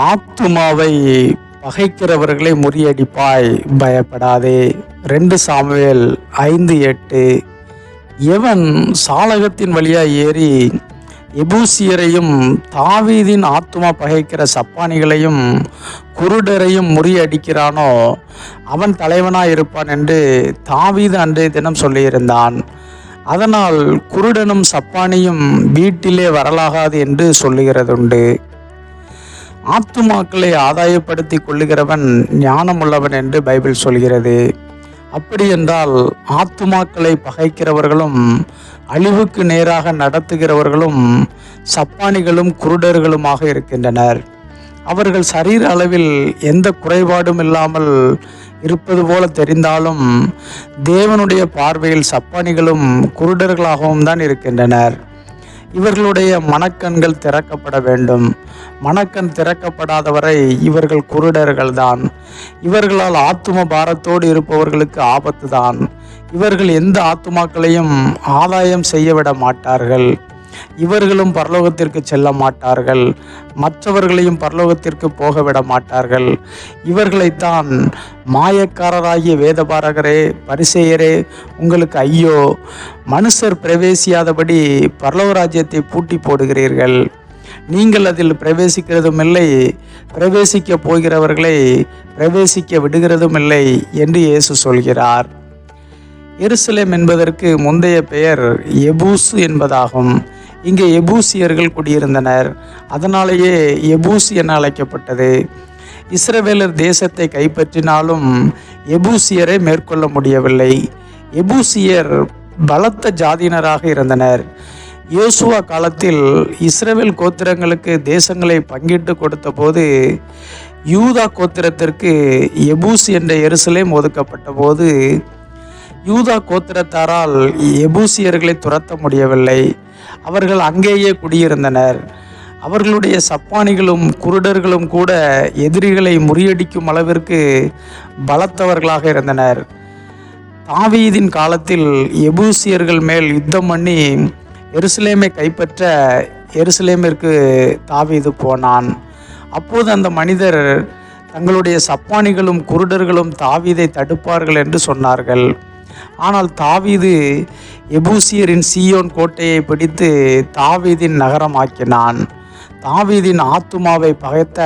ஆத்துமாவை பகைக்கிறவர்களை முறியடிப்பாய், பயப்படாதே. 2 சாமுவேல் 5:8. எவன் சாளகத்தின் வழியாய் ஏறி எபூசியரையும் தாவீதின் ஆத்துமா பகைக்கிற சப்பானிகளையும் குருடரையும் முறியடிக்கிறானோ அவன் தலைவனாய் இருப்பான் என்று தாவீது அன்றைய தினம் சொல்லியிருந்தான். அதனால் குருடனும் சப்பானியும் வீட்டிலே வரலாகாது என்று சொல்லுகிறதுண்டு. ஆத்துமாக்களை ஆதாயப்படுத்தி கொள்ளுகிறவன் ஞானமுள்ளவன் என்று பைபிள் சொல்கிறது. அப்படி என்றால் ஆத்துமாக்களை பகைக்கிறவர்களும் அழிவுக்கு நேராக நடத்துகிறவர்களும் சப்பானிகளும் குருடர்களுமாக இருக்கின்றனர். அவர்கள் சரீர அளவில் எந்த குறைபாடும் இல்லாமல் இருப்பது போல தெரிந்தாலும் தேவனுடைய பார்வையில் சப்பானிகளும் குருடர்களாகவும் தான் இருக்கின்றனர். இவர்களுடைய மனக்கண்கள் திறக்கப்பட வேண்டும். மனக்கண் திறக்கப்படாதவரை இவர்கள் குருடர்கள்தான். இவர்களால் ஆத்தும பாரத்தோடு இருப்பவர்களுக்கு ஆபத்து தான். இவர்கள் எந்த ஆத்துமாக்களையும் ஆதாயம் செய்ய விட மாட்டார்கள். இவர்களும் பரலோகத்திற்கு செல்ல மாட்டார்கள். மற்றவர்களையும் பரலோகத்திற்கு போக விட மாட்டார்கள். இவர்களைத்தான் மாயக்காரராகிய வேதபாரகரே, பரிசேயரே, உங்களுக்கு ஐயோ, மனுஷர் பிரவேசியாதபடி பரலோக ராஜ்யத்தை பூட்டி போடுகிறீர்கள். நீங்கள் அதில் பிரவேசிக்கிறதும் இல்லை, பிரவேசிக்க போகிறவர்களை பிரவேசிக்க விடுகிறதும் இல்லை என்று இயேசு சொல்கிறார். எருசலேம் என்பதற்கு முந்தைய பெயர் எபூசு என்பதாகும். இங்கே எபூசியர்கள் குடியிருந்தனர். அதனாலேயே எபூசு என அழைக்கப்பட்டது. இஸ்ரவேலர் தேசத்தை கைப்பற்றினாலும் எபூசியரை மேற்கொள்ள முடியவில்லை. எபூசியர் பலத்த ஜாதியினராக இருந்தனர். யோசுவா காலத்தில் இஸ்ரவேல் கோத்திரங்களுக்கு தேசங்களை பங்கிட்டு கொடுத்த போது யூதா கோத்திரத்திற்கு எபூஸ் என்ற எருசலேம் ஒதுக்கப்பட்ட போது யூதா கோத்திரத்தாரால் எபூசியர்களை துரத்த முடியவில்லை. அவர்கள் அங்கேயே குடியிருந்தனர். அவர்களுடைய சப்பானிகளும் குருடர்களும் கூட எதிரிகளை முறியடிக்கும் அளவிற்கு பலத்தவர்களாக இருந்தனர். தாவீதின் காலத்தில் எபூசியர்கள் மேல் யுத்தம் பண்ணி எருசலேமை கைப்பற்ற எருசலேமிற்கு தாவீது போனான். அப்போது அந்த மனிதர் தங்களுடைய சப்பானிகளும் குருடர்களும் தாவீதை தடுப்பார்கள் என்று சொன்னார்கள். ஆனால் தாவீது எபூசியரின் சீயோன் கோட்டையை பிடித்து தாவீதின் நகரமாக்கினான். தாவீதின் ஆத்துமாவை பகைத்த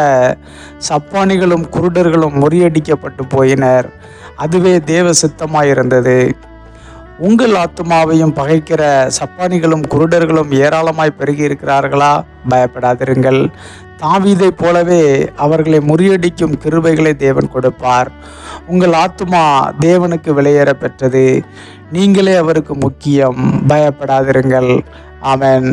சப்பானிகளும் குருடர்களும் முறியடிக்கப்பட்டு போயினர். அதுவே தேவ சித்தமாயிருந்தது. உங்கள் ஆத்துமாவையும் பகைக்கிற சப்பானிகளும் குருடர்களும் ஏராளமாய் பெருகி இருக்கிறார்களா? பயப்படாதிருங்கள். தாவீதை போலவே அவர்களை முறியடிக்கும் கிருபைகளை தேவன் கொடுப்பார். உங்கள் ஆத்துமா தேவனுக்கு விலையேற பெற்றது. நீங்களே அவருக்கு முக்கியம். பயப்படாதிருங்கள். ஆமென்.